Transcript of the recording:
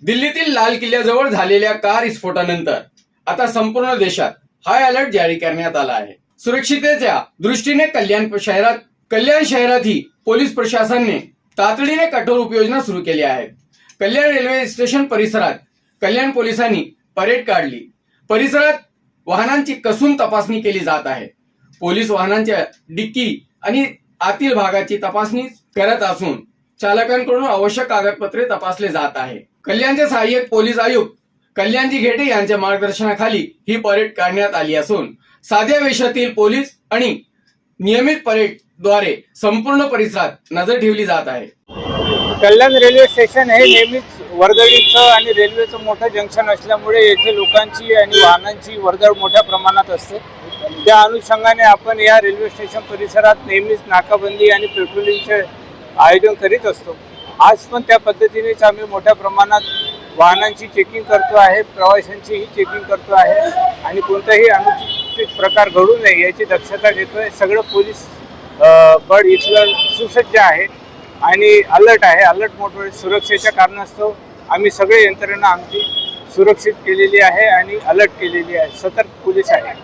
दिल्लीतील लाल किल्ल्याजवळ झालेल्या कार स्फोटानंतर आता संपूर्ण देशात हाय अलर्ट जारी करण्यात आला आहे। सुरक्षिततेच्या दृष्टीने कल्याण शहरातही पोलीस प्रशासनाने तातडीने कठोर उपाययोजना सुरू केल्या आहेत। कल्याण रेल्वे स्टेशन परिसरात कल्याण पोलिसांनी परेड काढली। परिसरात वाहनांची कसून तपासणी केली जात आहे। पोलीस वाहनांच्या डिक्की आणि आतील भागाची तपासणी करत असून चालकांकडून आवश्यक कागदपत्रे तपासले जात आहे। कल्याणचे सहाय्यक पोलीस आयुक्त कल्याणजी घेटे यांच्या मार्गदर्शनाखाली ही परेड काढण्यात आली असून साध्या वेशातील पोलीस आणि नियमित परेडद्वारे संपूर्ण परिसरात नजर ठेवली जात आहे। कल्याण रेल्वे स्टेशन हे नेहमीच वर्दळीचं आणि रेल्वेचं मोठं जंक्शन असल्यामुळे येथे लोकांची आणि वाहनांची वर्दळ मोठ्या प्रमाणात असते। त्या अनुषंगाने आपण या रेल्वे स्टेशन परिसरात नेहमीच नाकाबंदी आणि पेट्रोलिंगचे आयोजन करीत असतो। आज पण त्या पद्धतीनेच आम्ही मोठ्या प्रमाणात वाहनांची चेकिंग करतो आहे, प्रवाशांचीही चेकिंग करतो आहे आणि कोणताही अनुचित प्रकार घडू नये याची दक्षता घेतोय। सगळं पोलीस बळ इथलं सुसज्ज आहे आणि अलर्ट आहे। अलर्ट मोड सुरक्षेच्या कारणास्तव आम्ही सगळे यंत्रणा आमची सुरक्षित केलेली आहे आणि अलर्ट केलेली आहे। सतर्क पोलीस आहे।